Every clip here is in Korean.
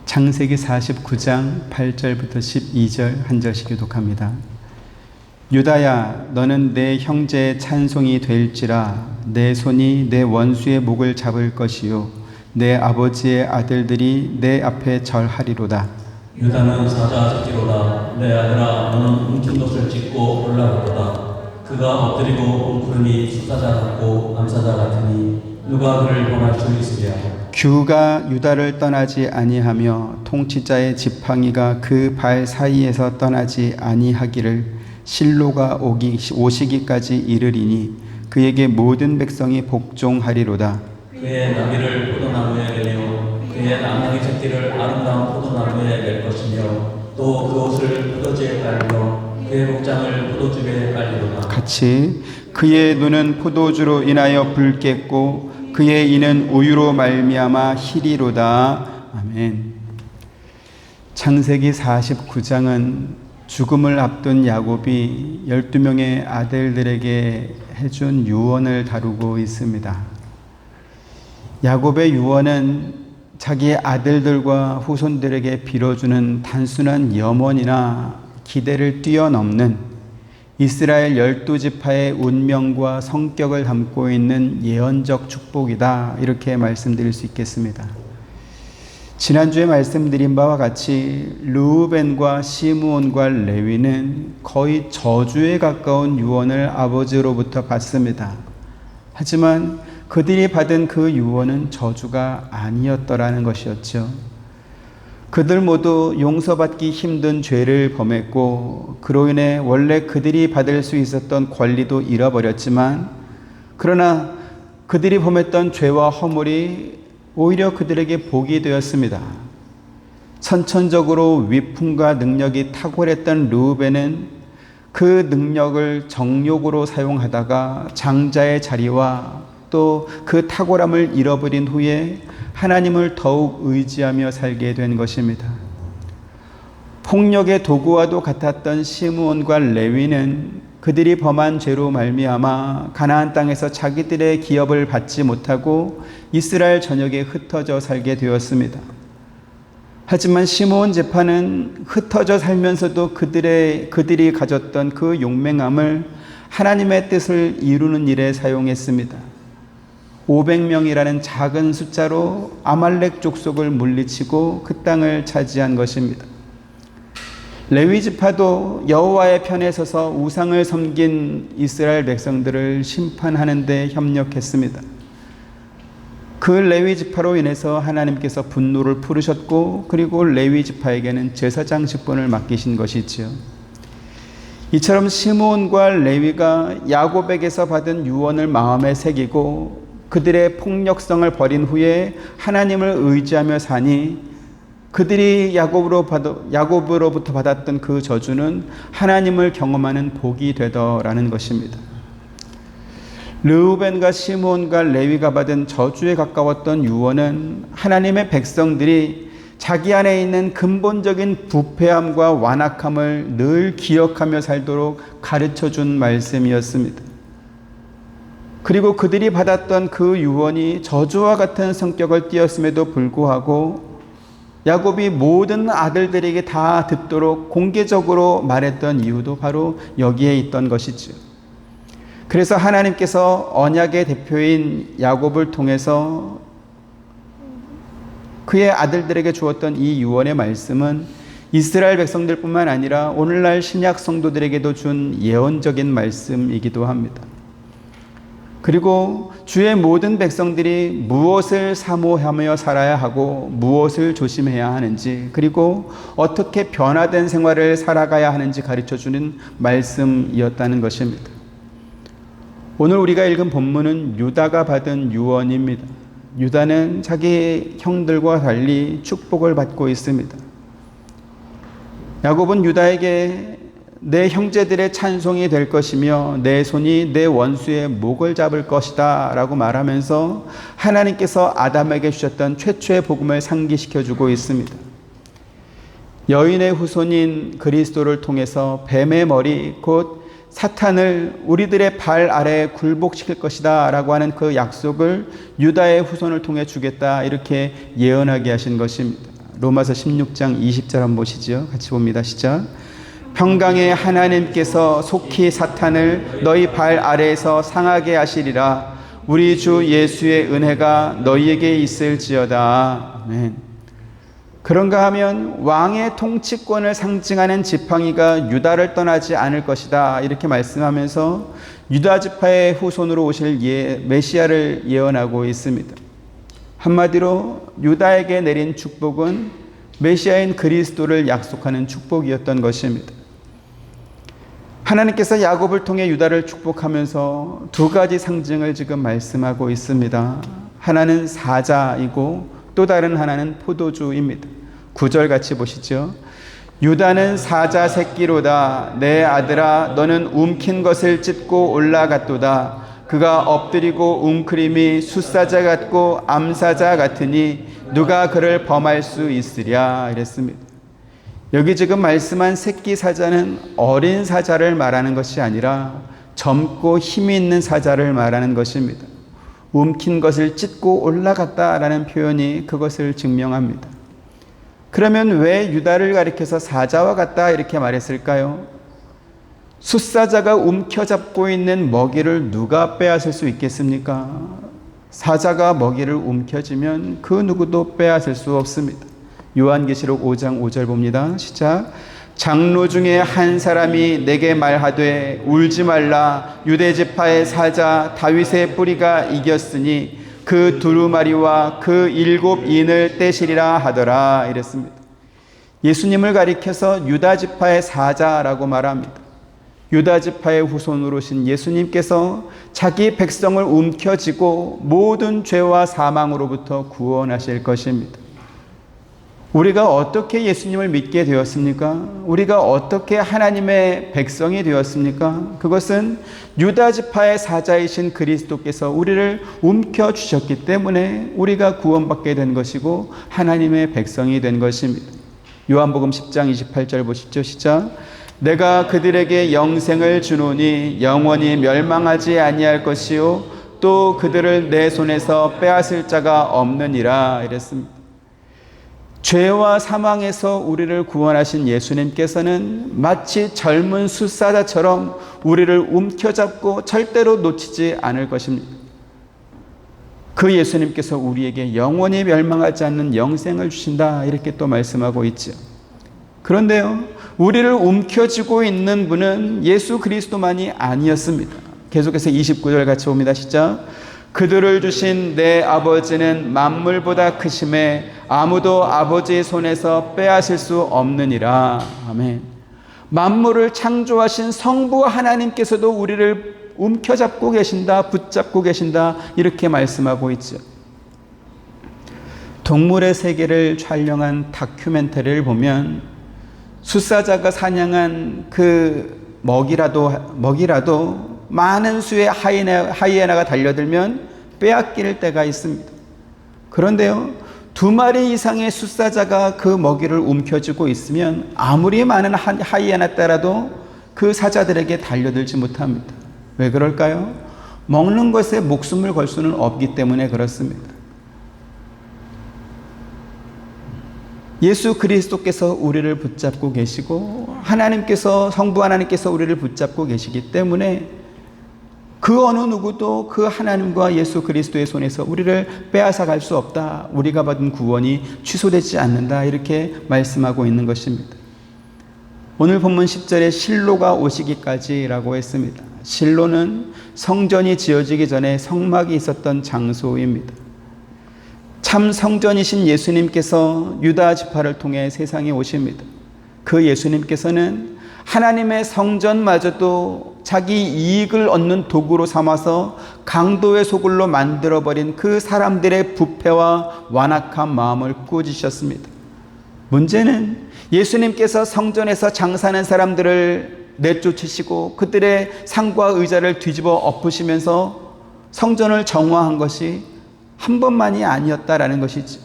창세기 49장 8절부터 12절 한 절씩 교독합니다. 유다야, 너는 내 형제의 찬송이 될지라. 내 손이 내 원수의 목을 잡을 것이요 내 아버지의 아들들이 내 앞에 절하리로다. 유다는 사자 잡기로다. 내 아들아, 너는 웅진 것을 찢고 올라가도다. 그가 엎드리고 웅크름이 수사자 같고 암사자 같으니 누가 그를 범할 수 있으랴. 규가 유다를 떠나지 아니하며 통치자의 지팡이가 그 발 사이에서 떠나지 아니하기를 실로가 오시기까지 이르리니 그에게 모든 백성이 복종하리로다. 그의 나귀를 포도나무에 매며 그의 나귀 새끼를 아름다운 포도나무에 맬 것이며 또 그 옷을 포도주에 깔며 그의 복장을 포도주에 깔리로다. 같이 그의 눈은 포도주로 인하여 붉겠고 그의 이는 우유로 말미암아 희리로다. 아멘. 창세기 49장은 죽음을 앞둔 야곱이 12명의 아들들에게 해준 유언을 다루고 있습니다. 야곱의 유언은 자기 아들들과 후손들에게 빌어주는 단순한 염원이나 기대를 뛰어넘는 이스라엘 12지파의 운명과 성격을 담고 있는 예언적 축복이다, 이렇게 말씀드릴 수 있겠습니다. 지난주에 말씀드린 바와 같이 르우벤과 시므온과 레위는 거의 저주에 가까운 유언을 아버지로부터 받습니다. 하지만 그들이 받은 그 유언은 저주가 아니었더라는 것이었죠. 그들 모두 용서받기 힘든 죄를 범했고 그로 인해 원래 그들이 받을 수 있었던 권리도 잃어버렸지만, 그러나 그들이 범했던 죄와 허물이 오히려 그들에게 복이 되었습니다. 선천적으로 위풍과 능력이 탁월했던 르우벤은 그 능력을 정욕으로 사용하다가 장자의 자리와 또 그 탁월함을 잃어버린 후에 하나님을 더욱 의지하며 살게 된 것입니다. 폭력의 도구와도 같았던 시므온과 레위는 그들이 범한 죄로 말미암아 가나안 땅에서 자기들의 기업을 받지 못하고 이스라엘 전역에 흩어져 살게 되었습니다. 하지만 시므온 지파는 흩어져 살면서도 그들이 가졌던 그 용맹함을 하나님의 뜻을 이루는 일에 사용했습니다. 500명이라는 작은 숫자로 아말렉 족속을 물리치고 그 땅을 차지한 것입니다. 레위 지파도 여호와의 편에 서서 우상을 섬긴 이스라엘 백성들을 심판하는 데 협력했습니다. 그 레위 지파로 인해서 하나님께서 분노를 풀으셨고, 그리고 레위 지파에게는 제사장 직분을 맡기신 것이지요. 이처럼 시므온과 레위가 야곱에게서 받은 유언을 마음에 새기고 그들의 폭력성을 버린 후에 하나님을 의지하며 사니, 그들이 야곱으로부터 받았던 그 저주는 하나님을 경험하는 복이 되더라는 것입니다. 르우벤과 시므온과 레위가 받은 저주에 가까웠던 유언은 하나님의 백성들이 자기 안에 있는 근본적인 부패함과 완악함을 늘 기억하며 살도록 가르쳐준 말씀이었습니다. 그리고 그들이 받았던 그 유언이 저주와 같은 성격을 띠었음에도 불구하고 야곱이 모든 아들들에게 다 듣도록 공개적으로 말했던 이유도 바로 여기에 있던 것이죠. 그래서 하나님께서 언약의 대표인 야곱을 통해서 그의 아들들에게 주었던 이 유언의 말씀은 이스라엘 백성들뿐만 아니라 오늘날 신약 성도들에게도 준 예언적인 말씀이기도 합니다. 그리고 주의 모든 백성들이 무엇을 사모하며 살아야 하고 무엇을 조심해야 하는지, 그리고 어떻게 변화된 생활을 살아가야 하는지 가르쳐주는 말씀이었다는 것입니다. 오늘 우리가 읽은 본문은 유다가 받은 유언입니다. 유다는 자기 형들과 달리 축복을 받고 있습니다. 야곱은 유다에게 내 형제들의 찬송이 될 것이며 내 손이 내 원수의 목을 잡을 것이다 라고 말하면서 하나님께서 아담에게 주셨던 최초의 복음을 상기시켜주고 있습니다. 여인의 후손인 그리스도를 통해서 뱀의 머리 곧 사탄을 우리들의 발 아래에 굴복시킬 것이다 라고 하는 그 약속을 유다의 후손을 통해 주겠다, 이렇게 예언하게 하신 것입니다. 로마서 16장 20절 한번 보시죠. 같이 봅니다. 시작. 평강의 하나님께서 속히 사탄을 너희 발 아래에서 상하게 하시리라. 우리 주 예수의 은혜가 너희에게 있을지어다. 아멘. 그런가 하면 왕의 통치권을 상징하는 지팡이가 유다를 떠나지 않을 것이다. 이렇게 말씀하면서 유다 지파의 후손으로 오실 메시아를 예언하고 있습니다. 한마디로 유다에게 내린 축복은 메시아인 그리스도를 약속하는 축복이었던 것입니다. 하나님께서 야곱을 통해 유다를 축복하면서 두 가지 상징을 지금 말씀하고 있습니다. 하나는 사자이고 또 다른 하나는 포도주입니다. 9절 같이 보시죠. 유다는 사자 새끼로다. 내 아들아 너는 움킨 것을 찢고 올라갔도다. 그가 엎드리고 웅크림이 숫사자 같고 암사자 같으니 누가 그를 범할 수 있으랴. 이랬습니다. 여기 지금 말씀한 새끼 사자는 어린 사자를 말하는 것이 아니라 젊고 힘이 있는 사자를 말하는 것입니다. 움킨 것을 찢고 올라갔다라는 표현이 그것을 증명합니다. 그러면 왜 유다를 가리켜서 사자와 같다 이렇게 말했을까요? 숫사자가 움켜잡고 있는 먹이를 누가 빼앗을 수 있겠습니까? 사자가 먹이를 움켜쥐면 그 누구도 빼앗을 수 없습니다. 요한계시록 5장 5절 봅니다. 시작. 장로 중에 한 사람이 내게 말하되 울지 말라. 유대지파의 사자 다윗의 뿌리가 이겼으니 그 두루마리와 그 7인을 떼시리라 하더라. 이랬습니다. 예수님을 가리켜서 유다지파의 사자라고 말합니다. 유다지파의 후손으로 오신 예수님께서 자기 백성을 움켜쥐고 모든 죄와 사망으로부터 구원하실 것입니다. 우리가 어떻게 예수님을 믿게 되었습니까? 우리가 어떻게 하나님의 백성이 되었습니까? 그것은 유다지파의 사자이신 그리스도께서 우리를 움켜주셨기 때문에 우리가 구원받게 된 것이고 하나님의 백성이 된 것입니다. 요한복음 10장 28절 보시죠. 시작. 내가 그들에게 영생을 주노니 영원히 멸망하지 아니할 것이요 또 그들을 내 손에서 빼앗을 자가 없느니라. 이랬습니다. 죄와 사망에서 우리를 구원하신 예수님께서는 마치 젊은 숫사자처럼 우리를 움켜잡고 절대로 놓치지 않을 것입니다. 그 예수님께서 우리에게 영원히 멸망하지 않는 영생을 주신다 이렇게 또 말씀하고 있죠. 그런데요, 우리를 움켜쥐고 있는 분은 예수 그리스도만이 아니었습니다. 계속해서 29절 같이 봅니다. 시작. 그들을 주신 내 아버지는 만물보다 크심에 아무도 아버지의 손에서 빼앗을 수 없느니라. 아멘. 만물을 창조하신 성부 하나님께서도 우리를 움켜잡고 계신다, 붙잡고 계신다 이렇게 말씀하고 있죠. 동물의 세계를 촬영한 다큐멘터리를 보면 숫사자가 사냥한 그 먹이라도 많은 수의 하이에나가 달려들면 빼앗길 때가 있습니다. 그런데요, 2마리 이상의 숫사자가 그 먹이를 움켜쥐고 있으면 아무리 많은 하이에나 떼라도 그 사자들에게 달려들지 못합니다. 왜 그럴까요? 먹는 것에 목숨을 걸 수는 없기 때문에 그렇습니다. 예수 그리스도께서 우리를 붙잡고 계시고 하나님께서 성부 하나님께서 우리를 붙잡고 계시기 때문에 그 어느 누구도 그 하나님과 예수 그리스도의 손에서 우리를 빼앗아 갈 수 없다. 우리가 받은 구원이 취소되지 않는다. 이렇게 말씀하고 있는 것입니다. 오늘 본문 10절에 실로가 오시기까지라고 했습니다. 실로는 성전이 지어지기 전에 성막이 있었던 장소입니다. 참 성전이신 예수님께서 유다 지파를 통해 세상에 오십니다. 그 예수님께서는 하나님의 성전마저도 자기 이익을 얻는 도구로 삼아서 강도의 소굴로 만들어버린 그 사람들의 부패와 완악한 마음을 꾸짖으셨습니다. 문제는 예수님께서 성전에서 장사하는 사람들을 내쫓으시고 그들의 상과 의자를 뒤집어 엎으시면서 성전을 정화한 것이 한 번만이 아니었다라는 것이죠.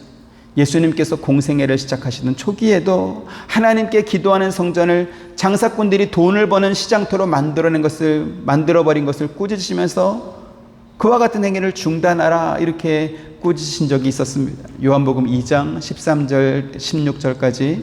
예수님께서 공생애를 시작하시던 초기에도 하나님께 기도하는 성전을 장사꾼들이 돈을 버는 시장터로 만들어버린 것을 꾸짖으시면서 그와 같은 행위를 중단하라 이렇게 꾸짖으신 적이 있었습니다. 요한복음 2장 13절 16절까지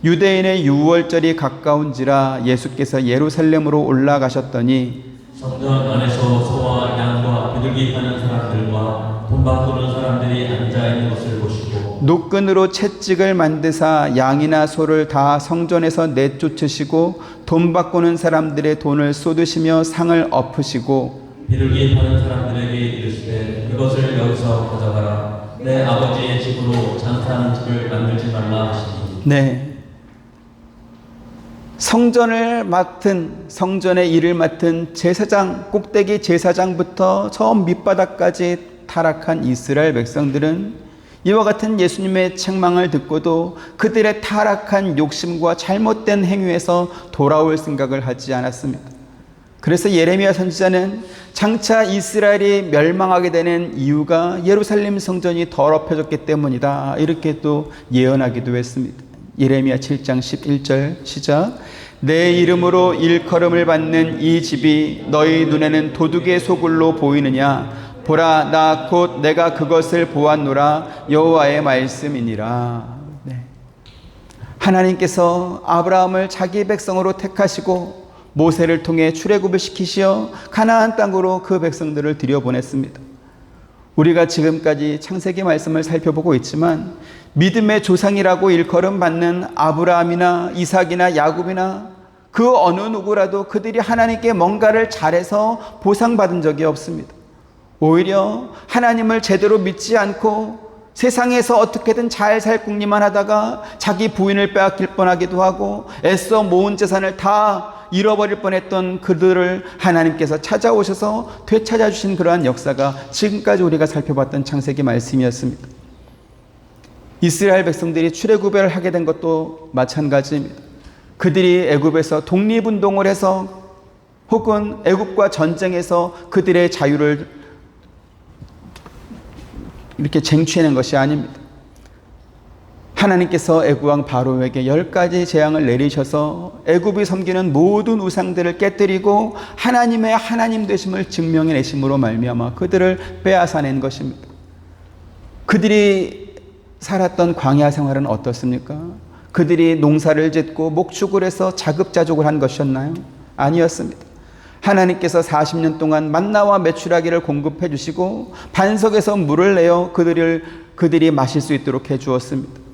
유대인의 유월절이 가까운지라 예수께서 예루살렘으로 올라가셨더니 성전 안에서 소와 양과 비둘기 파는 사람들과 돈 바꾸는 사람들이 앉아 있는 것을 보시고 노끈으로 채찍을 만드사 양이나 소를 다 성전에서 내쫓으시고 돈 바꾸는 사람들의 돈을 쏟으시며 상을 엎으시고 비둘기 파는 사람들에게 이르시되 그것을 여기서 가져가라. 내 아버지의 집으로 장사하는 집을 만들지 말라 하시니. 네. 성전의 일을 맡은 제사장, 꼭대기 제사장부터 저 밑바닥까지 타락한 이스라엘 백성들은 이와 같은 예수님의 책망을 듣고도 그들의 타락한 욕심과 잘못된 행위에서 돌아올 생각을 하지 않았습니다. 그래서 예레미야 선지자는 장차 이스라엘이 멸망하게 되는 이유가 예루살렘 성전이 더럽혀졌기 때문이다 이렇게 또 예언하기도 했습니다. 예레미야 7장 11절 시작. 내 이름으로 일컬음을 받는 이 집이 너희 눈에는 도둑의 소굴로 보이느냐? 보라, 나 곧 내가 그것을 보았노라. 여호와의 말씀이니라. 네. 하나님께서 아브라함을 자기 백성으로 택하시고 모세를 통해 출애굽을 시키시어 가나안 땅으로 그 백성들을 들여보냈습니다. 우리가 지금까지 창세기 말씀을 살펴보고 있지만 믿음의 조상이라고 일컬음 받는 아브라함이나 이삭이나 야곱이나 그 어느 누구라도 그들이 하나님께 뭔가를 잘해서 보상받은 적이 없습니다. 오히려 하나님을 제대로 믿지 않고 세상에서 어떻게든 잘 살 궁리만 하다가 자기 부인을 빼앗길 뻔하기도 하고 애써 모은 재산을 다 잃어버릴 뻔했던 그들을 하나님께서 찾아오셔서 되찾아 주신 그러한 역사가 지금까지 우리가 살펴봤던 창세기 말씀이었습니다. 이스라엘 백성들이 출애굽을 하게 된 것도 마찬가지입니다. 그들이 애굽에서 독립운동을 해서 혹은 애굽과 전쟁에서 그들의 자유를 이렇게 쟁취해낸 것이 아닙니다. 하나님께서 애굽 왕 바로에게 10가지 재앙을 내리셔서 애굽이 섬기는 모든 우상들을 깨뜨리고 하나님의 하나님 되심을 증명해내심으로 말미암아 그들을 빼앗아낸 것입니다. 그들이 살았던 광야 생활은 어떻습니까? 그들이 농사를 짓고 목축을 해서 자급자족을 한 것이었나요? 아니었습니다. 하나님께서 40년 동안 만나와 메추라기를 공급해 주시고 반석에서 물을 내어 그들이 마실 수 있도록 해 주었습니다.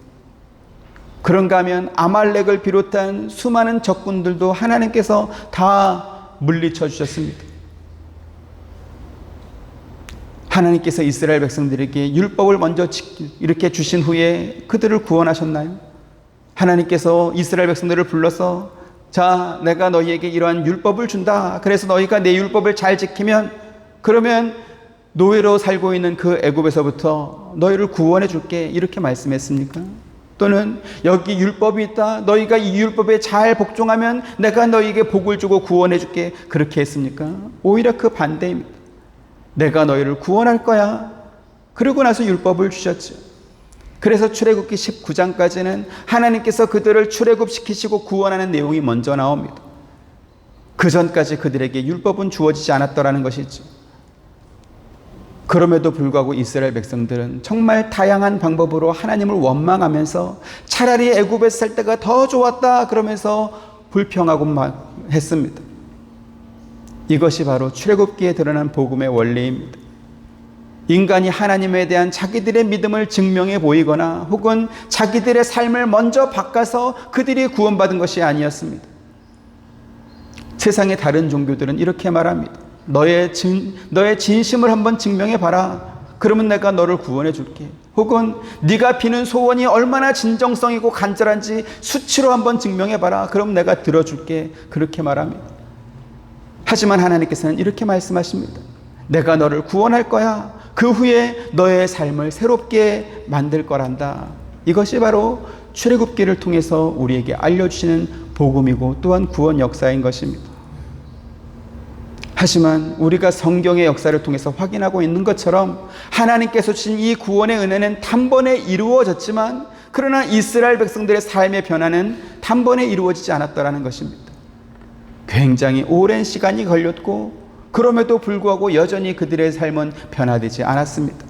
그런가 하면 아말렉을 비롯한 수많은 적군들도 하나님께서 다 물리쳐 주셨습니다. 하나님께서 이스라엘 백성들에게 율법을 먼저 이렇게 주신 후에 그들을 구원하셨나요? 하나님께서 이스라엘 백성들을 불러서 자, 내가 너희에게 이러한 율법을 준다. 그래서 너희가 내 율법을 잘 지키면 그러면 노예로 살고 있는 그 애굽에서부터 너희를 구원해 줄게. 이렇게 말씀했습니까? 또는 여기 율법이 있다. 너희가 이 율법에 잘 복종하면 내가 너희에게 복을 주고 구원해 줄게. 그렇게 했습니까? 오히려 그 반대입니다. 내가 너희를 구원할 거야. 그러고 나서 율법을 주셨죠. 그래서 출애굽기 19장까지는 하나님께서 그들을 출애굽시키시고 구원하는 내용이 먼저 나옵니다. 그 전까지 그들에게 율법은 주어지지 않았더라는 것이죠. 그럼에도 불구하고 이스라엘 백성들은 정말 다양한 방법으로 하나님을 원망하면서 차라리 애굽에 살 때가 더 좋았다 그러면서 불평하고 했습니다. 이것이 바로 출애굽기에 드러난 복음의 원리입니다. 인간이 하나님에 대한 자기들의 믿음을 증명해 보이거나 혹은 자기들의 삶을 먼저 바꿔서 그들이 구원받은 것이 아니었습니다. 세상의 다른 종교들은 이렇게 말합니다. 너의 진심을 한번 증명해 봐라. 그러면 내가 너를 구원해 줄게. 혹은 네가 비는 소원이 얼마나 진정성이고 간절한지 수치로 한번 증명해 봐라. 그럼 내가 들어줄게. 그렇게 말합니다. 하지만 하나님께서는 이렇게 말씀하십니다. 내가 너를 구원할 거야. 그 후에 너의 삶을 새롭게 만들 거란다. 이것이 바로 출애굽기를 통해서 우리에게 알려주시는 복음이고 또한 구원 역사인 것입니다. 하지만 우리가 성경의 역사를 통해서 확인하고 있는 것처럼 하나님께서 주신 이 구원의 은혜는 단번에 이루어졌지만 그러나 이스라엘 백성들의 삶의 변화는 단번에 이루어지지 않았더라는 것입니다. 굉장히 오랜 시간이 걸렸고 그럼에도 불구하고 여전히 그들의 삶은 변화되지 않았습니다.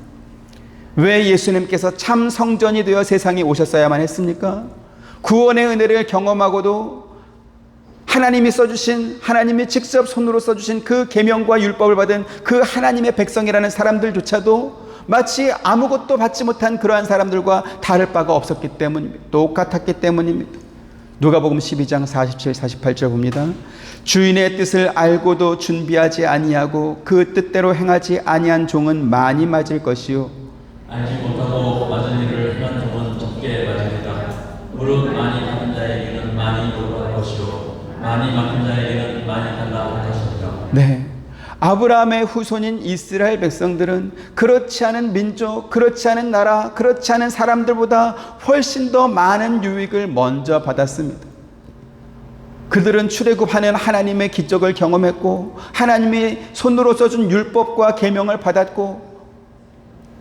왜 예수님께서 참 성전이 되어 세상에 오셨어야만 했습니까? 구원의 은혜를 경험하고도 하나님이 써주신, 하나님이 직접 손으로 써주신 그 계명과 율법을 받은 그 하나님의 백성이라는 사람들조차도 마치 아무것도 받지 못한 그러한 사람들과 다를 바가 없었기 때문입니다. 똑같았기 때문입니다. 누가복음 12장 47, 48절 봅니다. 주인의 뜻을 알고도 준비하지 아니하고 그 뜻대로 행하지 아니한 종은 많이 맞을 것이요, 알지 못하고 맞은 일을 행한 종은 적게 맞으리라. 무릇 많이 받은 자에게는 많이 요구할 것이요, 많이 맡은 자에게는 많이 달라 할 것이니라. 네, 아브라함의 후손인 이스라엘 백성들은 그렇지 않은 민족, 그렇지 않은 나라, 그렇지 않은 사람들보다 훨씬 더 많은 유익을 먼저 받았습니다. 그들은 출애굽하는 하나님의 기적을 경험했고, 하나님이 손으로 써준 율법과 계명을 받았고,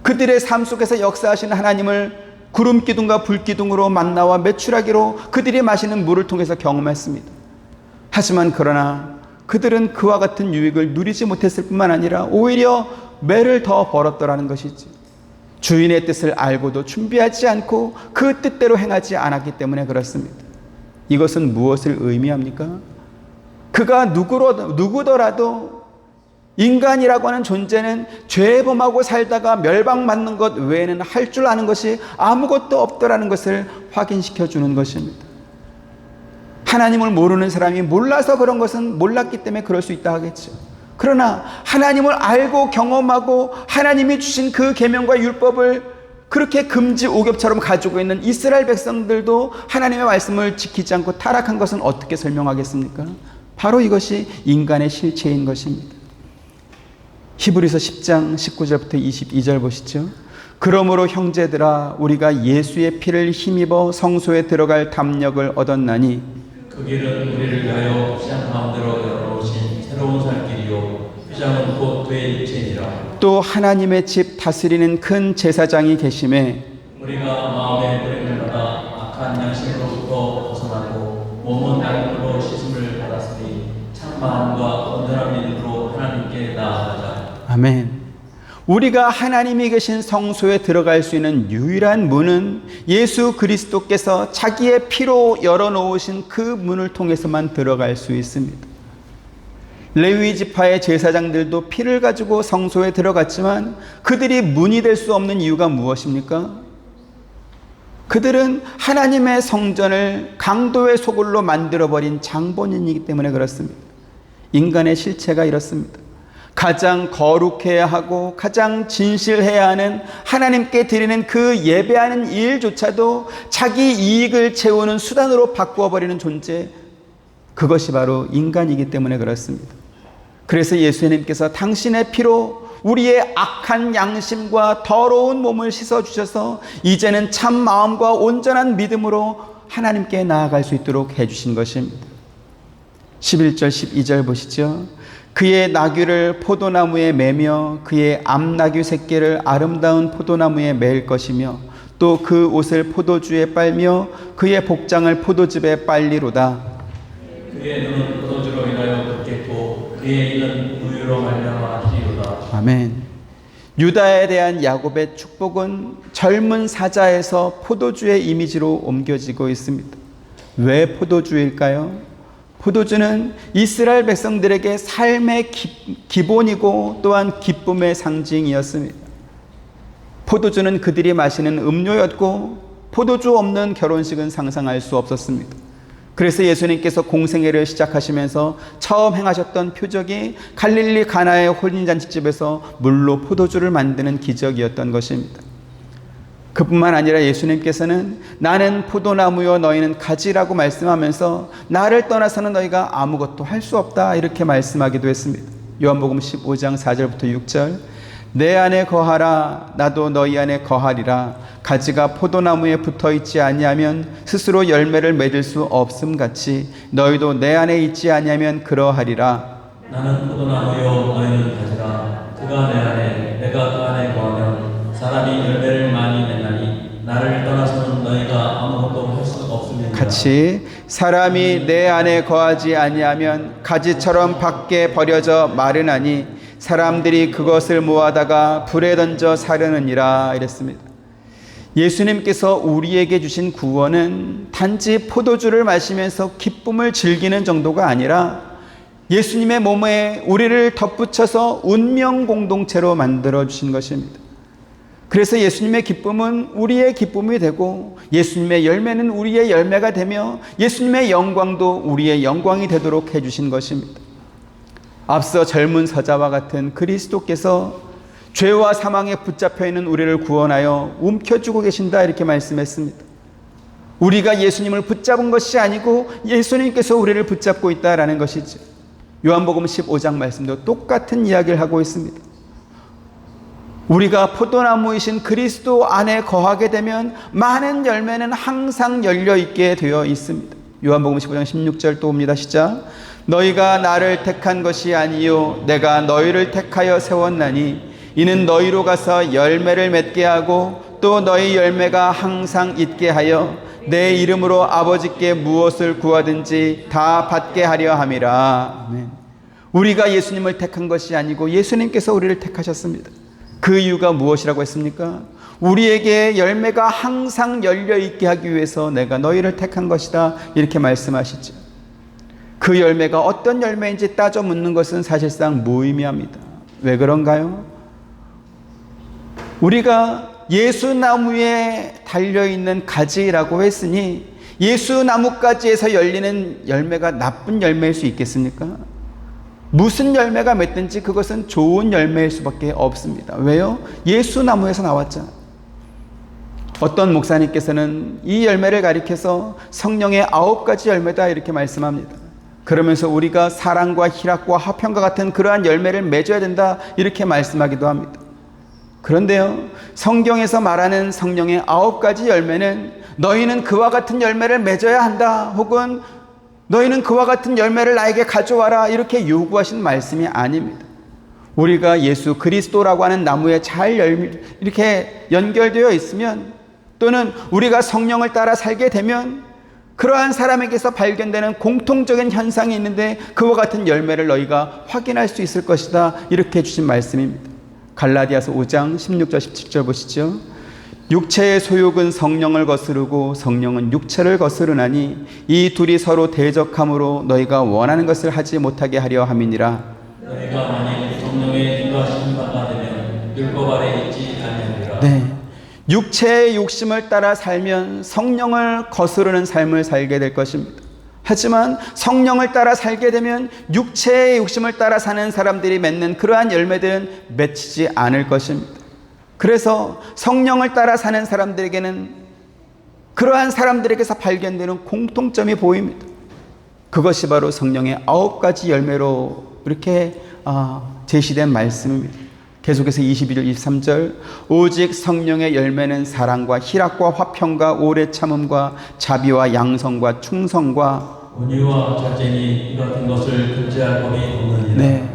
그들의 삶 속에서 역사하시는 하나님을 구름 기둥과 불 기둥으로 만나와 메추라기로 그들이 마시는 물을 통해서 경험했습니다. 하지만 그러나 그들은 그와 같은 유익을 누리지 못했을 뿐만 아니라 오히려 매를 더 벌었더라는 것이지. 주인의 뜻을 알고도 준비하지 않고 그 뜻대로 행하지 않았기 때문에 그렇습니다. 이것은 무엇을 의미합니까? 그가 누구더라도 인간이라고 하는 존재는 죄범하고 살다가 멸망받는 것 외에는 할 줄 아는 것이 아무것도 없더라는 것을 확인시켜 주는 것입니다. 하나님을 모르는 사람이 몰라서 그런 것은 몰랐기 때문에 그럴 수 있다 하겠죠. 그러나 하나님을 알고 경험하고 하나님이 주신 그 계명과 율법을 그렇게 금지 오겹처럼 가지고 있는 이스라엘 백성들도 하나님의 말씀을 지키지 않고 타락한 것은 어떻게 설명하겠습니까? 바로 이것이 인간의 실체인 것입니다. 히브리서 10장 19절부터 22절 보시죠. 그러므로 형제들아, 우리가 예수의 피를 힘입어 성소에 들어갈 담력을 얻었나니 그 길은 우리를 위하여 휘장 가운데로 열어놓으신 새로운 살 길이요, 휘장은 곧 그의 육체니라. 또 하나님의 집 다스리는 큰 제사장이 계심에 우리가 마음의 뿌림을 받아 악한 양심으로부터 벗어나고 몸은 양으로 씻음을 받았으니 참 마음과 온전한 믿음으로 하나님께 나아가자. 아멘. 우리가 하나님이 계신 성소에 들어갈 수 있는 유일한 문은 예수 그리스도께서 자기의 피로 열어놓으신 그 문을 통해서만 들어갈 수 있습니다. 레위 지파의 제사장들도 피를 가지고 성소에 들어갔지만 그들이 문이 될 수 없는 이유가 무엇입니까? 그들은 하나님의 성전을 강도의 소굴로 만들어버린 장본인이기 때문에 그렇습니다. 인간의 실체가 이렇습니다. 가장 거룩해야 하고 가장 진실해야 하는 하나님께 드리는 그 예배하는 일조차도 자기 이익을 채우는 수단으로 바꾸어 버리는 존재, 그것이 바로 인간이기 때문에 그렇습니다. 그래서 예수님께서 당신의 피로 우리의 악한 양심과 더러운 몸을 씻어주셔서 이제는 참 마음과 온전한 믿음으로 하나님께 나아갈 수 있도록 해주신 것입니다. 11절 12절 보시죠. 그의 나귀를 포도나무에 매며 그의 암나귀 새끼를 아름다운 포도나무에 매일 것이며 또 그 옷을 포도주에 빨며 그의 복장을 포도즙에 빨리로다. 그의 눈은 포도주로 인하여 붉겠고 그의 입은 우유로 말미암아 희리로다. 아멘. 유다에 대한 야곱의 축복은 젊은 사자에서 포도주의 이미지로 옮겨지고 있습니다. 왜 포도주일까요? 포도주는 이스라엘 백성들에게 삶의 기본이고 또한 기쁨의 상징이었습니다. 포도주는 그들이 마시는 음료였고 포도주 없는 결혼식은 상상할 수 없었습니다. 그래서 예수님께서 공생애를 시작하시면서 처음 행하셨던 표적이 갈릴리 가나의 혼인잔치집에서 물로 포도주를 만드는 기적이었던 것입니다. 그뿐만 아니라 예수님께서는 나는 포도나무요 너희는 가지라고 말씀하면서 나를 떠나서는 너희가 아무것도 할 수 없다 이렇게 말씀하기도 했습니다. 요한복음 15장 4절부터 6절. 내 안에 거하라 나도 너희 안에 거하리라. 가지가 포도나무에 붙어있지 아니하면 스스로 열매를 맺을 수 없음 같이 너희도 내 안에 있지 아니하면 그러하리라. 나는 포도나무요 너희는 가지라. 그가 내 안에 내가 그 안에 거하면 사람이 열매를 많이 맺나니 나를 떠나서는 너희가 아무것도 할 수 없음이니라. 같이 사람이 내 안에 거하지 아니하면 가지처럼 밖에 버려져 마르나니 사람들이 그것을 모아다가 불에 던져 사르느니라 이랬습니다. 예수님께서 우리에게 주신 구원은 단지 포도주를 마시면서 기쁨을 즐기는 정도가 아니라 예수님의 몸에 우리를 덧붙여서 운명 공동체로 만들어 주신 것입니다. 그래서 예수님의 기쁨은 우리의 기쁨이 되고 예수님의 열매는 우리의 열매가 되며 예수님의 영광도 우리의 영광이 되도록 해주신 것입니다. 앞서 젊은 서자와 같은 그리스도께서 죄와 사망에 붙잡혀 있는 우리를 구원하여 움켜쥐고 계신다 이렇게 말씀했습니다. 우리가 예수님을 붙잡은 것이 아니고 예수님께서 우리를 붙잡고 있다라는 것이죠. 요한복음 15장 말씀도 똑같은 이야기를 하고 있습니다. 우리가 포도나무이신 그리스도 안에 거하게 되면 많은 열매는 항상 열려있게 되어 있습니다. 요한복음 15장 16절 또 옵니다. 시작. 너희가 나를 택한 것이 아니요 내가 너희를 택하여 세웠나니 이는 너희로 가서 열매를 맺게 하고 또 너희 열매가 항상 있게 하여 내 이름으로 아버지께 무엇을 구하든지 다 받게 하려 함이라. 아멘. 우리가 예수님을 택한 것이 아니고 예수님께서 우리를 택하셨습니다. 그 이유가 무엇이라고 했습니까? 우리에게 열매가 항상 열려있게 하기 위해서 내가 너희를 택한 것이다 이렇게 말씀하시죠. 그 열매가 어떤 열매인지 따져 묻는 것은 사실상 무의미합니다. 왜 그런가요? 우리가 예수나무에 달려있는 가지라고 했으니 예수나무가지에서 열리는 열매가 나쁜 열매일 수 있겠습니까? 무슨 열매가 맺든지 그것은 좋은 열매일 수밖에 없습니다. 왜요? 예수나무에서 나왔잖아요. 어떤 목사님께서는 이 열매를 가리켜서 성령의 9가지 열매다 이렇게 말씀합니다. 그러면서 우리가 사랑과 희락과 화평과 같은 그러한 열매를 맺어야 된다 이렇게 말씀하기도 합니다. 그런데요, 성경에서 말하는 성령의 9가지 열매는 너희는 그와 같은 열매를 맺어야 한다 혹은 너희는 그와 같은 열매를 나에게 가져와라 이렇게 요구하신 말씀이 아닙니다. 우리가 예수 그리스도라고 하는 나무에 잘 이렇게 연결되어 있으면 또는 우리가 성령을 따라 살게 되면 그러한 사람에게서 발견되는 공통적인 현상이 있는데 그와 같은 열매를 너희가 확인할 수 있을 것이다 이렇게 해주신 말씀입니다. 갈라디아서 5장 16절 17절 보시죠. 육체의 소욕은 성령을 거스르고 성령은 육체를 거스르나니 이 둘이 서로 대적함으로 너희가 원하는 것을 하지 못하게 하려 함이니라. 너희가 만일 성령의 인도하심을 받아 되면 율법 아래 있지 아니하리라. 네, 육체의 욕심을 따라 살면 성령을 거스르는 삶을 살게 될 것입니다. 하지만 성령을 따라 살게 되면 육체의 욕심을 따라 사는 사람들이 맺는 그러한 열매들은 맺히지 않을 것입니다. 그래서 성령을 따라 사는 사람들에게는 그러한 사람들에게서 발견되는 공통점이 보입니다. 그것이 바로 성령의 9가지 열매로 이렇게 제시된 말씀입니다. 계속해서 22절 23절 오직 성령의 열매는 사랑과 희락과 화평과 오래 참음과 자비와 양성과 충성과 온유와 절제니 이 같은 것을 금지할 법이 없느니라. 네,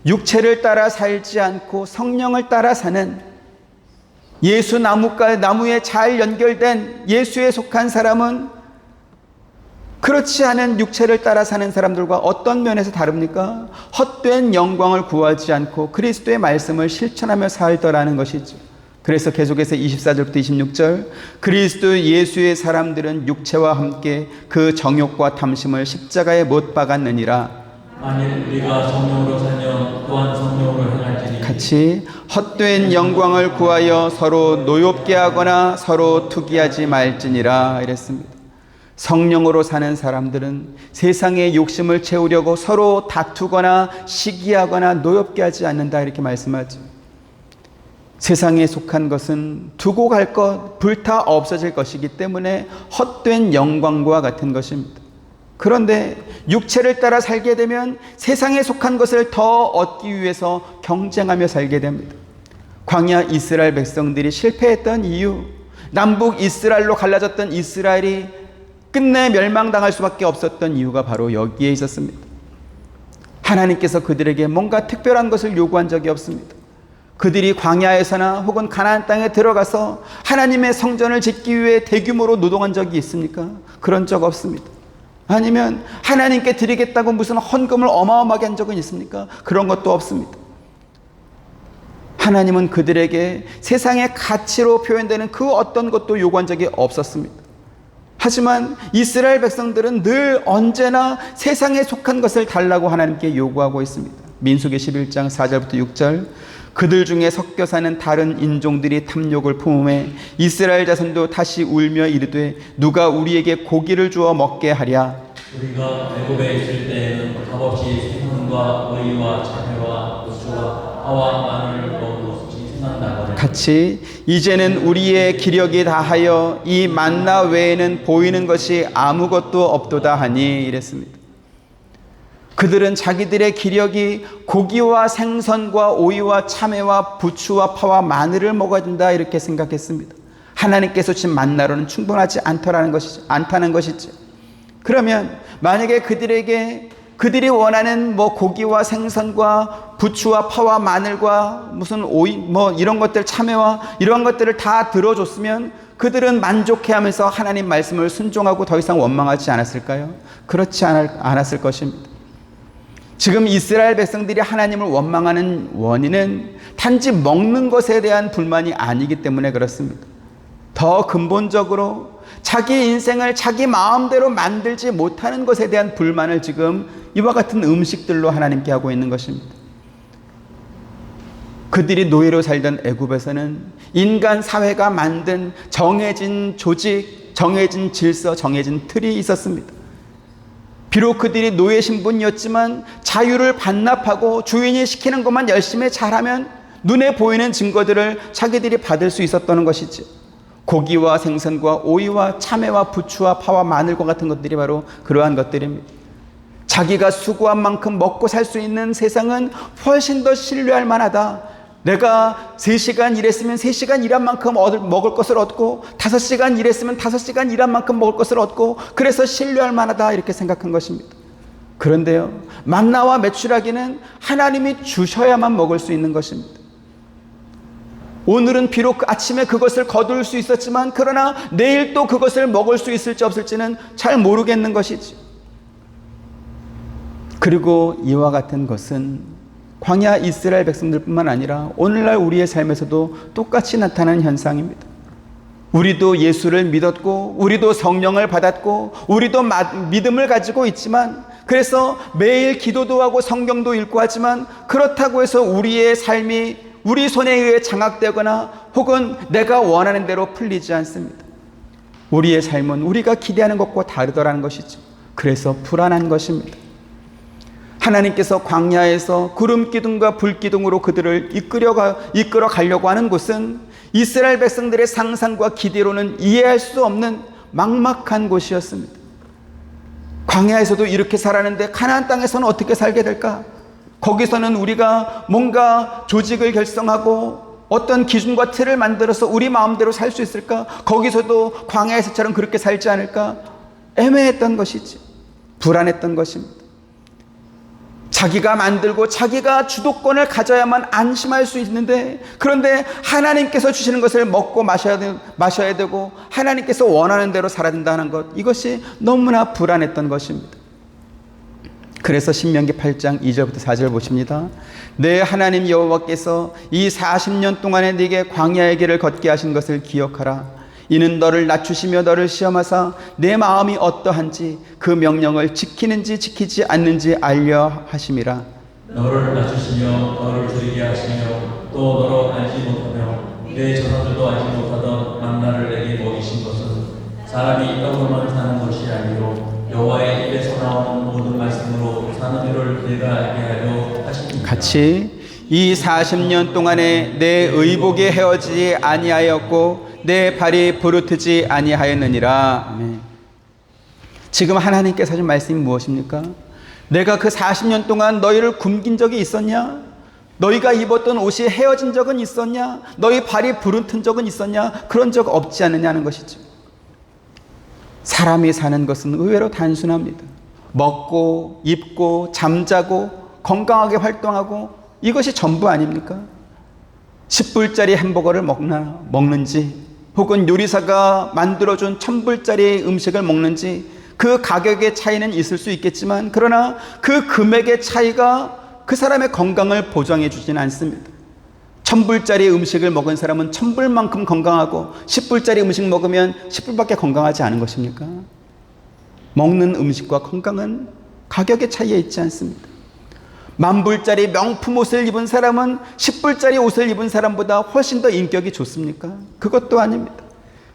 육체를 따라 살지 않고 성령을 따라 사는 예수 나무에 잘 연결된 예수에 속한 사람은 그렇지 않은 육체를 따라 사는 사람들과 어떤 면에서 다릅니까? 헛된 영광을 구하지 않고 그리스도의 말씀을 실천하며 살더라는 것이죠. 그래서 계속해서 24절부터 26절 그리스도 예수의 사람들은 육체와 함께 그 정욕과 탐심을 십자가에 못 박았느니라. 만일 우리가 성령으로 살면 또한 성령으로 행할지니 같이 헛된 영광을 구하여 서로 노엽게 하거나 서로 투기하지 말지니라 이랬습니다. 성령으로 사는 사람들은 세상의 욕심을 채우려고 서로 다투거나 시기하거나 노엽게 하지 않는다 이렇게 말씀하죠. 세상에 속한 것은 두고 갈 것, 불타 없어질 것이기 때문에 헛된 영광과 같은 것입니다. 그런데 육체를 따라 살게 되면 세상에 속한 것을 더 얻기 위해서 경쟁하며 살게 됩니다. 광야 이스라엘 백성들이 실패했던 이유, 남북 이스라엘로 갈라졌던 이스라엘이 끝내 멸망당할 수밖에 없었던 이유가 바로 여기에 있었습니다. 하나님께서 그들에게 뭔가 특별한 것을 요구한 적이 없습니다. 그들이 광야에서나 혹은 가나안 땅에 들어가서 하나님의 성전을 짓기 위해 대규모로 노동한 적이 있습니까? 그런 적 없습니다. 아니면 하나님께 드리겠다고 무슨 헌금을 어마어마하게 한 적은 있습니까? 그런 것도 없습니다. 하나님은 그들에게 세상의 가치로 표현되는 그 어떤 것도 요구한 적이 없었습니다. 하지만 이스라엘 백성들은 늘 언제나 세상에 속한 것을 달라고 하나님께 요구하고 있습니다. 민수기 11장 4절부터 6절, 그들 중에 섞여 사는 다른 인종들이 탐욕을 품음에 이스라엘 자손도 다시 울며 이르되 누가 우리에게 고기를 주어 먹게 하랴. 우리가 애굽에 있을 때에는 값없이 생선과 오이와 참외와 고추와 파와 마늘을 먹은 것이 생각나거든. 같이 이제는 우리의 기력이 다하여 이 만나 외에는 보이는 것이 아무것도 없도다 하니 이랬습니다. 그들은 자기들의 기력이 고기와 생선과 오이와 참외와 부추와 파와 마늘을 먹어야 된다 이렇게 생각했습니다. 하나님께서 주신 만나로는 충분하지 않다는 것이죠. 그러면 만약에 그들이 원하는 고기와 생선과 부추와 파와 마늘과 무슨 오이 이런 것들 참외와 이런 것들을 다 들어줬으면 그들은 만족해하면서 하나님 말씀을 순종하고 더 이상 원망하지 않았을까요? 그렇지 않았을 것입니다. 지금 이스라엘 백성들이 하나님을 원망하는 원인은 단지 먹는 것에 대한 불만이 아니기 때문에 그렇습니다. 더 근본적으로 자기 인생을 자기 마음대로 만들지 못하는 것에 대한 불만을 지금 이와 같은 음식들로 하나님께 하고 있는 것입니다. 그들이 노예로 살던 애굽에서는 인간 사회가 만든 정해진 조직, 정해진 질서, 정해진 틀이 있었습니다. 비록 그들이 노예 신분이었지만 자유를 반납하고 주인이 시키는 것만 열심히 잘하면 눈에 보이는 증거들을 자기들이 받을 수 있었다는 것이지. 고기와 생선과 오이와 참외와 부추와 파와 마늘과 같은 것들이 바로 그러한 것들입니다. 자기가 수고한 만큼 먹고 살 수 있는 세상은 훨씬 더 신뢰할 만하다. 내가 3시간 일했으면 3시간 일한 만큼 먹을 것을 얻고 5시간 일했으면 5시간 일한 만큼 먹을 것을 얻고 그래서 신뢰할 만하다 이렇게 생각한 것입니다. 그런데요, 만나와 메추라기는 하나님이 주셔야만 먹을 수 있는 것입니다. 오늘은 비록 아침에 그것을 거둘 수 있었지만 그러나 내일 또 그것을 먹을 수 있을지 없을지는 잘 모르겠는 것이지. 그리고 이와 같은 것은 광야 이스라엘 백성들뿐만 아니라 오늘날 우리의 삶에서도 똑같이 나타나는 현상입니다. 우리도 예수를 믿었고 우리도 성령을 받았고 우리도 믿음을 가지고 있지만 그래서 매일 기도도 하고 성경도 읽고 하지만 그렇다고 해서 우리의 삶이 우리 손에 의해 장악되거나 혹은 내가 원하는 대로 풀리지 않습니다. 우리의 삶은 우리가 기대하는 것과 다르더라는 것이죠. 그래서 불안한 것입니다. 하나님께서 광야에서 구름 기둥과 불 기둥으로 그들을 이끌어 가려고 하는 곳은 이스라엘 백성들의 상상과 기대로는 이해할 수 없는 막막한 곳이었습니다. 광야에서도 이렇게 살았는데 가나안 땅에서는 어떻게 살게 될까? 거기서는 우리가 뭔가 조직을 결성하고 어떤 기준과 틀을 만들어서 우리 마음대로 살 수 있을까? 거기서도 광야에서처럼 그렇게 살지 않을까? 애매했던 것이지. 불안했던 것입니다. 자기가 만들고 자기가 주도권을 가져야만 안심할 수 있는데 그런데 하나님께서 주시는 것을 먹고 마셔야 되고 하나님께서 원하는 대로 살아야 된다는 것, 이것이 너무나 불안했던 것입니다. 그래서 신명기 8장 2절부터 4절 보십니다. 내 하나님 여호와께서 이 40년 동안에 네게 광야의 길을 걷게 하신 것을 기억하라. 이는 너를 낮추시며 너를 시험하사 내 마음이 어떠한지 그 명령을 지키는지 지키지 않는지 알려 하심이라. 너를 낮추시며 너를 드리게 하시며 또 너로 알지 못하며 내 조상들도 알지 못하던 만나를 내게 먹이신 것은 사람이 떡으로만 사는 것이 아니요 여호와의 입에서 나오는 모든 말씀으로 사는 이를 내가 알게 하려 하십니다. 같이 이 40년 동안에 내 의복이 헤어지지 아니하였고 내 발이 부르트지 아니하였느니라. 아멘. 지금 하나님께서 하신 말씀이 무엇입니까? 내가 그 40년 동안 너희를 굶긴 적이 있었냐? 너희가 입었던 옷이 헤어진 적은 있었냐? 너희 발이 부르튼 적은 있었냐? 그런 적 없지 않느냐는 것이죠. 사람이 사는 것은 의외로 단순합니다. 먹고 입고 잠자고 건강하게 활동하고 이것이 전부 아닙니까? 10불짜리 햄버거를 먹는지, 혹은 요리사가 만들어준 1000불짜리 음식을 먹는지, 그 가격의 차이는 있을 수 있겠지만, 그러나 그 금액의 차이가 그 사람의 건강을 보장해 주지는 않습니다. 1000불짜리 음식을 먹은 사람은 1000불만큼 건강하고, 10불짜리 음식 먹으면 10불밖에 건강하지 않은 것입니까? 먹는 음식과 건강은 가격의 차이에 있지 않습니다. 10,000불짜리 명품 옷을 입은 사람은 10불짜리 옷을 입은 사람보다 훨씬 더 인격이 좋습니까? 그것도 아닙니다.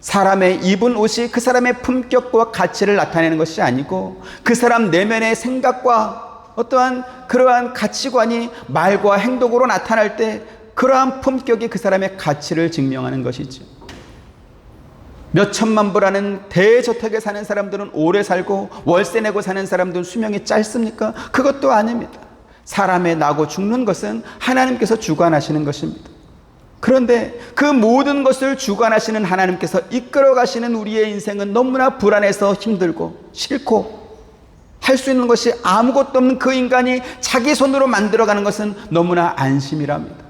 사람의 입은 옷이 그 사람의 품격과 가치를 나타내는 것이 아니고, 그 사람 내면의 생각과 어떠한 그러한 가치관이 말과 행동으로 나타날 때 그러한 품격이 그 사람의 가치를 증명하는 것이죠. 몇 천만 불 하는 대저택에 사는 사람들은 오래 살고, 월세 내고 사는 사람들은 수명이 짧습니까? 그것도 아닙니다. 사람의 나고 죽는 것은 하나님께서 주관하시는 것입니다. 그런데 그 모든 것을 주관하시는 하나님께서 이끌어 가시는 우리의 인생은 너무나 불안해서 힘들고 싫고, 할 수 있는 것이 아무것도 없는 그 인간이 자기 손으로 만들어가는 것은 너무나 안심이랍니다.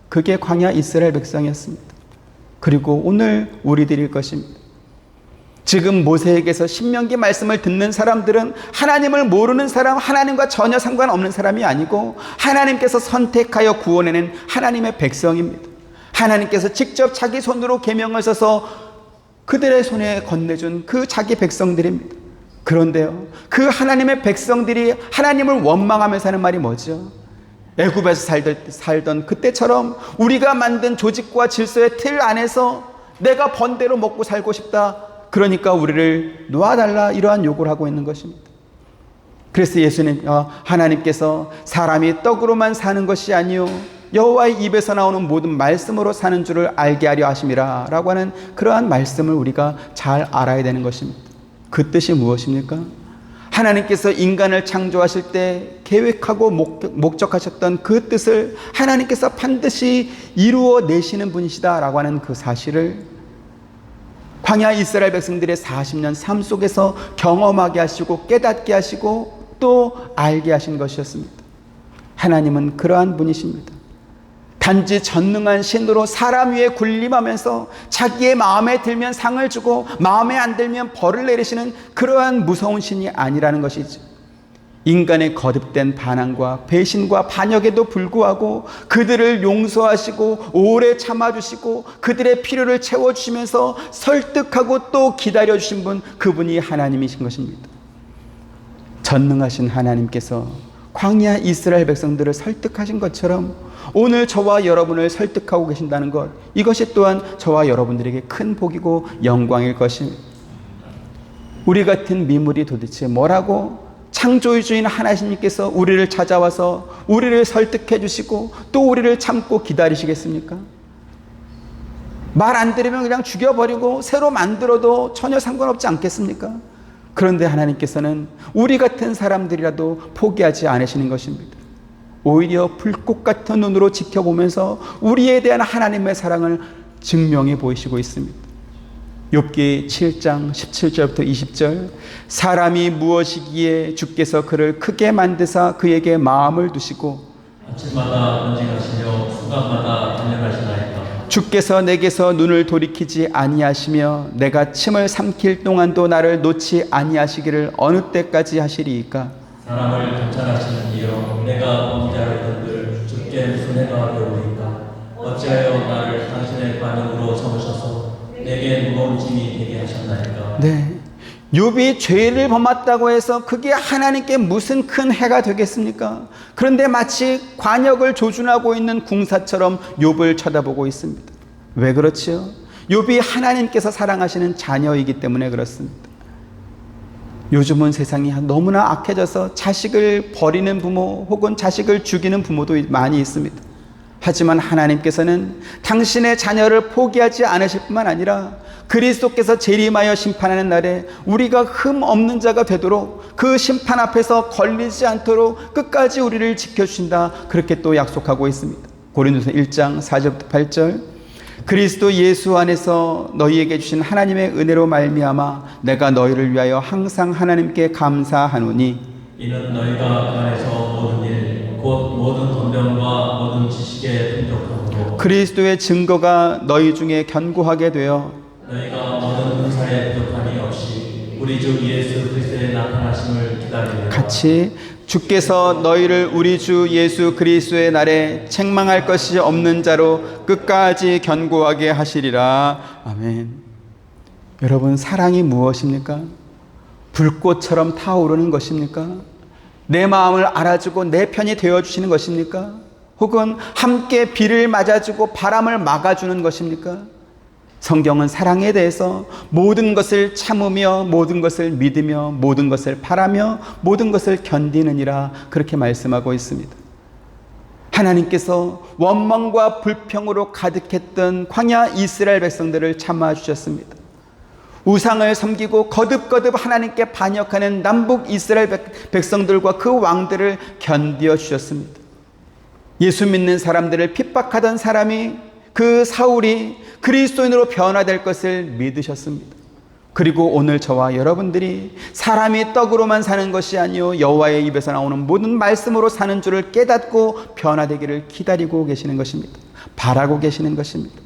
그게 광야 이스라엘 백성이었습니다. 그리고 오늘 우리들일 것입니다. 지금 모세에게서 신명기 말씀을 듣는 사람들은 하나님을 모르는 사람, 하나님과 전혀 상관없는 사람이 아니고, 하나님께서 선택하여 구원해낸 하나님의 백성입니다. 하나님께서 직접 자기 손으로 계명을 써서 그들의 손에 건네준 그 자기 백성들입니다. 그런데요, 그 하나님의 백성들이 하나님을 원망하면서 하는 말이 뭐죠? 애굽에서 살던 그때처럼 우리가 만든 조직과 질서의 틀 안에서 내가 번대로 먹고 살고 싶다, 그러니까 우리를 놓아달라, 이러한 요구를 하고 있는 것입니다. 그래서 하나님께서 사람이 떡으로만 사는 것이 아니요 여호와의 입에서 나오는 모든 말씀으로 사는 줄을 알게 하려 하심이라 라고 하는 그러한 말씀을 우리가 잘 알아야 되는 것입니다. 그 뜻이 무엇입니까? 하나님께서 인간을 창조하실 때 계획하고 목적하셨던 그 뜻을 하나님께서 반드시 이루어내시는 분이시다라고 하는 그 사실을 광야 이스라엘 백성들의 40년 삶 속에서 경험하게 하시고 깨닫게 하시고 또 알게 하신 것이었습니다. 하나님은 그러한 분이십니다. 단지 전능한 신으로 사람 위에 군림하면서 자기의 마음에 들면 상을 주고 마음에 안 들면 벌을 내리시는 그러한 무서운 신이 아니라는 것이죠. 인간의 거듭된 반항과 배신과 반역에도 불구하고 그들을 용서하시고 오래 참아주시고 그들의 필요를 채워주시면서 설득하고 또 기다려주신 분, 그분이 하나님이신 것입니다. 전능하신 하나님께서 광야 이스라엘 백성들을 설득하신 것처럼 오늘 저와 여러분을 설득하고 계신다는 것, 이것이 또한 저와 여러분들에게 큰 복이고 영광일 것입니다. 우리 같은 미물이 도대체 뭐라고 창조의 주인 하나님께서 우리를 찾아와서 우리를 설득해 주시고 또 우리를 참고 기다리시겠습니까? 말 안 들으면 그냥 죽여버리고 새로 만들어도 전혀 상관없지 않겠습니까? 그런데 하나님께서는 우리 같은 사람들이라도 포기하지 않으시는 것입니다. 오히려 불꽃 같은 눈으로 지켜보면서 우리에 대한 하나님의 사랑을 증명해 보이시고 있습니다. 욥기 7장 17절부터 20절, 사람이 무엇이기에 주께서 그를 크게 만드사 그에게 마음을 두시고 아침마다 번직하시며 수감마다 달려가시나이까. 주께서 내게서 눈을 돌이키지 아니하시며 내가 침을 삼킬 동안도 나를 놓지 아니하시기를 어느 때까지 하시리이까. 사람을 감찰하시는 이여 내가 범죄하여 건들 주께 무슨 해가 되오리까. 어찌하여 나를 당신의 반역으로 삼으셔서 내게 무거운 짐이 되게 하셨나이까. 네, 욥이 죄를 범했다고 해서 그게 하나님께 무슨 큰 해가 되겠습니까? 그런데 마치 관역을 조준하고 있는 궁사처럼 욥을 쳐다보고 있습니다. 왜 그렇지요? 욥이 하나님께서 사랑하시는 자녀이기 때문에 그렇습니다. 요즘은 세상이 너무나 악해져서 자식을 버리는 부모 혹은 자식을 죽이는 부모도 많이 있습니다. 하지만 하나님께서는 당신의 자녀를 포기하지 않으실 뿐만 아니라 그리스도께서 재림하여 심판하는 날에 우리가 흠 없는 자가 되도록 그 심판 앞에서 걸리지 않도록 끝까지 우리를 지켜주신다, 그렇게 또 약속하고 있습니다. 고린도서 1장 4절부터 8절, 그리스도 예수 안에서 너희에게 주신 하나님의 은혜로 말미암아 내가 너희를 위하여 항상 하나님께 감사하노니 이는 너희가 그 안에서 모든 일 곧 모든 권명과 모든 지식에 풍족함으로 그리스도의 증거가 너희 중에 견고하게 되어 너희가 모든 은사에 부족함이 없이 우리 주 예수 그리스도의 나타나심을 기다리며 같이 주께서 너희를 우리 주 예수 그리스도의 날에 책망할 것이 없는 자로 끝까지 견고하게 하시리라. 아멘. 여러분, 사랑이 무엇입니까? 불꽃처럼 타오르는 것입니까? 내 마음을 알아주고 내 편이 되어주시는 것입니까? 혹은 함께 비를 맞아주고 바람을 막아주는 것입니까? 성경은 사랑에 대해서 모든 것을 참으며 모든 것을 믿으며 모든 것을 바라며 모든 것을 견디느니라 그렇게 말씀하고 있습니다. 하나님께서 원망과 불평으로 가득했던 광야 이스라엘 백성들을 참아주셨습니다. 우상을 섬기고 거듭거듭 하나님께 반역하는 남북 이스라엘 백성들과 그 왕들을 견디어 주셨습니다. 예수 믿는 사람들을 핍박하던 사람이 그 사울이 그리스도인으로 변화될 것을 믿으셨습니다. 그리고 오늘 저와 여러분들이 사람이 떡으로만 사는 것이 아니요 여호와의 입에서 나오는 모든 말씀으로 사는 줄을 깨닫고 변화되기를 기다리고 계시는 것입니다. 바라고 계시는 것입니다.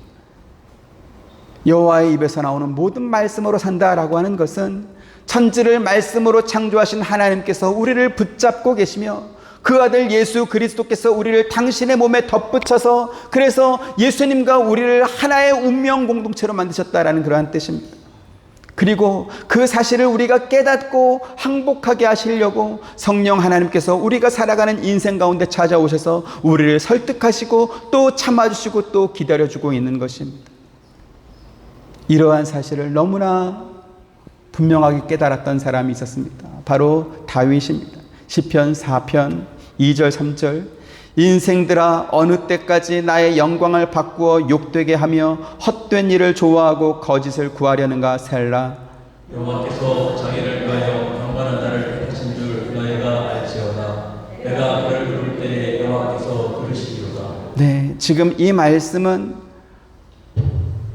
여호와의 입에서 나오는 모든 말씀으로 산다라고 하는 것은 천지를 말씀으로 창조하신 하나님께서 우리를 붙잡고 계시며 그 아들 예수 그리스도께서 우리를 당신의 몸에 덧붙여서 그래서 예수님과 우리를 하나의 운명 공동체로 만드셨다라는 그러한 뜻입니다. 그리고 그 사실을 우리가 깨닫고 항복하게 하시려고 성령 하나님께서 우리가 살아가는 인생 가운데 찾아오셔서 우리를 설득하시고 또 참아주시고 또 기다려주고 있는 것입니다. 이러한 사실을 너무나 분명하게 깨달았던 사람이 있었습니다. 바로 다윗입니다. 시편 4편 2절 3절 인생들아 어느 때까지 나의 영광을 바꾸어 욕되게 하며 헛된 일을 좋아하고 거짓을 구하려는가 셀라. 여호와께서 자기를 위하여 경건한 자를 택하신 줄 너희가 알지어다. 내가 그를 부를 때에 여호와께서 부르시리로다. 네, 지금 이 말씀은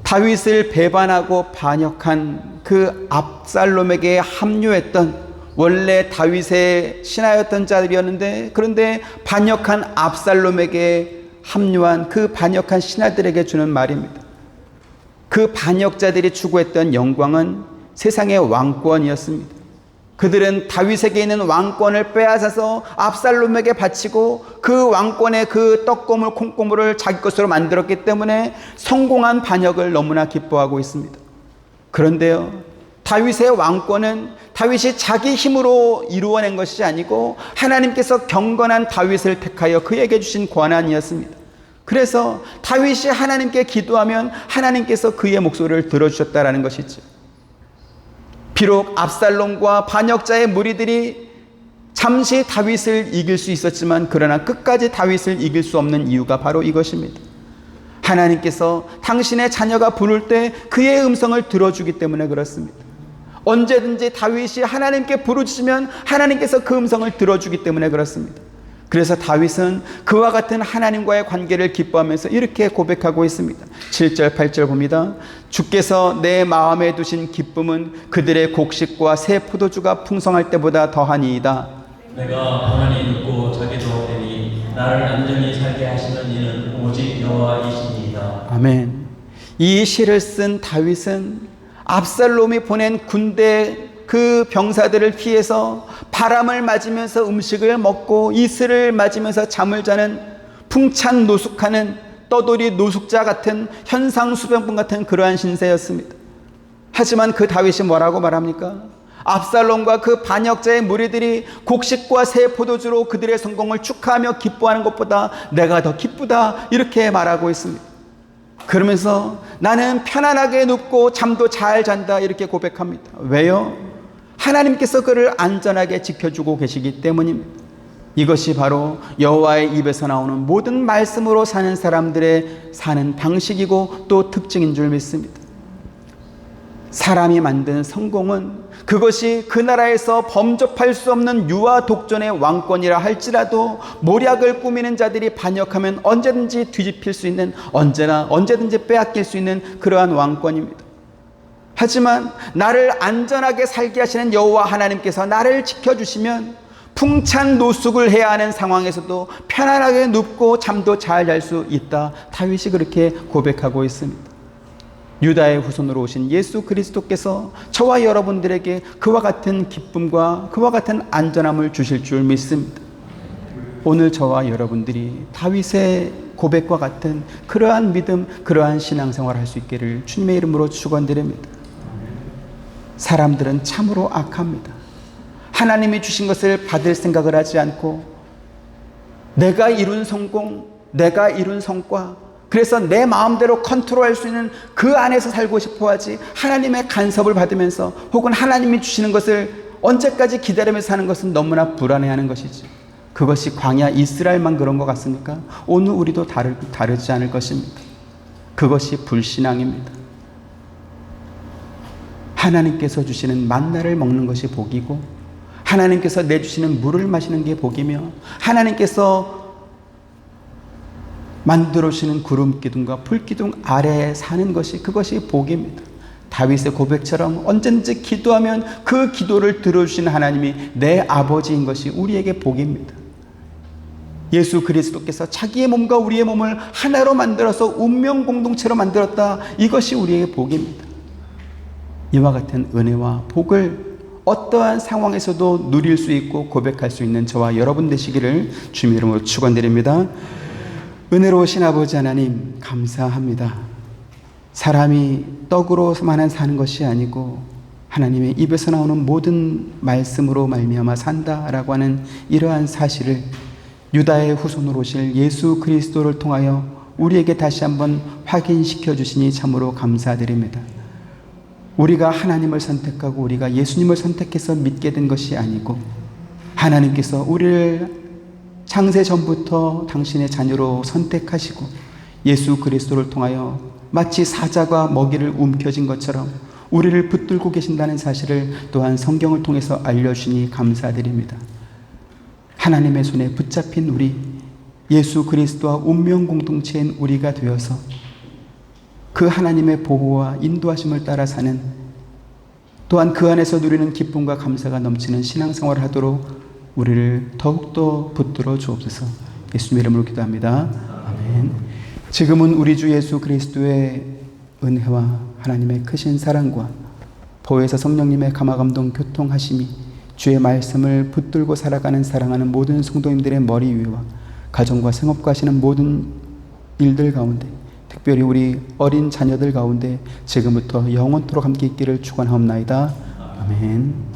다윗을 배반하고 반역한 그 압살롬에게 합류했던 원래 다윗의 신하였던 자들이었는데 그런데 반역한 압살롬에게 합류한 그 반역한 신하들에게 주는 말입니다. 그 반역자들이 추구했던 영광은 세상의 왕권이었습니다. 그들은 다윗에게 있는 왕권을 빼앗아서 압살롬에게 바치고 그 왕권의 그 떡고물 콩고물을 자기 것으로 만들었기 때문에 성공한 반역을 너무나 기뻐하고 있습니다. 그런데요, 다윗의 왕권은 다윗이 자기 힘으로 이루어낸 것이 아니고 하나님께서 경건한 다윗을 택하여 그에게 주신 권한이었습니다. 그래서 다윗이 하나님께 기도하면 하나님께서 그의 목소리를 들어주셨다라는 것이죠. 비록 압살롬과 반역자의 무리들이 잠시 다윗을 이길 수 있었지만 그러나 끝까지 다윗을 이길 수 없는 이유가 바로 이것입니다. 하나님께서 당신의 자녀가 부를 때 그의 음성을 들어주기 때문에 그렇습니다. 언제든지 다윗이 하나님께 부르짖으면 하나님께서 그 음성을 들어주기 때문에 그렇습니다. 그래서 다윗은 그와 같은 하나님과의 관계를 기뻐하면서 이렇게 고백하고 있습니다. 7절 8절 봅니다. 주께서 내 마음에 두신 기쁨은 그들의 곡식과 새 포도주가 풍성할 때보다 더하니이다. 내가 가만히 눕고 자기도 되니 나를 안전히 살게 하시는 이는 오직 여호와이시니이다. 아멘. 이 시를 쓴 다윗은 압살롬이 보낸 군대 그 병사들을 피해서 바람을 맞으면서 음식을 먹고 이슬을 맞으면서 잠을 자는 풍찬 노숙하는 떠돌이 노숙자 같은 현상수병분 같은 그러한 신세였습니다. 하지만 그 다윗이 뭐라고 말합니까? 압살롬과 그 반역자의 무리들이 곡식과 새 포도주로 그들의 성공을 축하하며 기뻐하는 것보다 내가 더 기쁘다 이렇게 말하고 있습니다. 그러면서 나는 편안하게 눕고 잠도 잘 잔다 이렇게 고백합니다. 왜요? 하나님께서 그를 안전하게 지켜주고 계시기 때문입니다. 이것이 바로 여호와의 입에서 나오는 모든 말씀으로 사는 사람들의 사는 방식이고 또 특징인 줄 믿습니다. 사람이 만든 성공은 그것이 그 나라에서 범접할 수 없는 유아 독존의 왕권이라 할지라도 모략을 꾸미는 자들이 반역하면 언제든지 뒤집힐 수 있는 언제든지 빼앗길 수 있는 그러한 왕권입니다. 하지만 나를 안전하게 살게 하시는 여호와 하나님께서 나를 지켜주시면 풍찬 노숙을 해야 하는 상황에서도 편안하게 눕고 잠도 잘 잘 수 있다. 다윗이 그렇게 고백하고 있습니다. 유다의 후손으로 오신 예수 그리스도께서 저와 여러분들에게 그와 같은 기쁨과 그와 같은 안전함을 주실 줄 믿습니다. 오늘 저와 여러분들이 다윗의 고백과 같은 그러한 믿음, 그러한 신앙생활을 할 수 있기를 주님의 이름으로 축원드립니다. 사람들은 참으로 악합니다. 하나님이 주신 것을 받을 생각을 하지 않고 내가 이룬 성공, 내가 이룬 성과, 그래서 내 마음대로 컨트롤할 수 있는 그 안에서 살고 싶어 하지, 하나님의 간섭을 받으면서 혹은 하나님이 주시는 것을 언제까지 기다리면서 사는 것은 너무나 불안해하는 것이지. 그것이 광야 이스라엘만 그런 것 같습니까? 오늘 우리도 다르지 않을 것입니다. 그것이 불신앙입니다. 하나님께서 주시는 만나를 먹는 것이 복이고, 하나님께서 내주시는 물을 마시는 게 복이며, 하나님께서 만들어주시는 구름 기둥과 불 기둥 아래에 사는 것이, 그것이 복입니다. 다윗의 고백처럼 언제든지 기도하면 그 기도를 들어주시는 하나님이 내 아버지인 것이 우리에게 복입니다. 예수 그리스도께서 자기의 몸과 우리의 몸을 하나로 만들어서 운명 공동체로 만들었다. 이것이 우리에게 복입니다. 이와 같은 은혜와 복을 어떠한 상황에서도 누릴 수 있고 고백할 수 있는 저와 여러분 되시기를 주님의 이름으로 축원드립니다. 은혜로우신 아버지 하나님, 감사합니다. 사람이 떡으로만 사는 것이 아니고 하나님의 입에서 나오는 모든 말씀으로 말미암아 산다라고 하는 이러한 사실을 유다의 후손으로 오실 예수 그리스도를 통하여 우리에게 다시 한번 확인시켜 주시니 참으로 감사드립니다. 우리가 하나님을 선택하고 우리가 예수님을 선택해서 믿게 된 것이 아니고, 하나님께서 우리를 창세 전부터 당신의 자녀로 선택하시고 예수 그리스도를 통하여 마치 사자가 먹이를 움켜쥔 것처럼 우리를 붙들고 계신다는 사실을 또한 성경을 통해서 알려주시니 감사드립니다. 하나님의 손에 붙잡힌 우리, 예수 그리스도와 운명 공동체인 우리가 되어서 그 하나님의 보호와 인도하심을 따라 사는, 또한 그 안에서 누리는 기쁨과 감사가 넘치는 신앙생활을 하도록 우리를 더욱더 붙들어 주옵소서. 예수님의 이름으로 기도합니다. 아멘. 지금은 우리 주 예수 그리스도의 은혜와 하나님의 크신 사랑과 보혜사 성령님의 감화감동 교통하심이 주의 말씀을 붙들고 살아가는 사랑하는 모든 성도님들의 머리 위와 가정과 생업과 하시는 모든 일들 가운데, 특별히 우리 어린 자녀들 가운데 지금부터 영원토록 함께 있기를 축원하옵나이다. 아멘.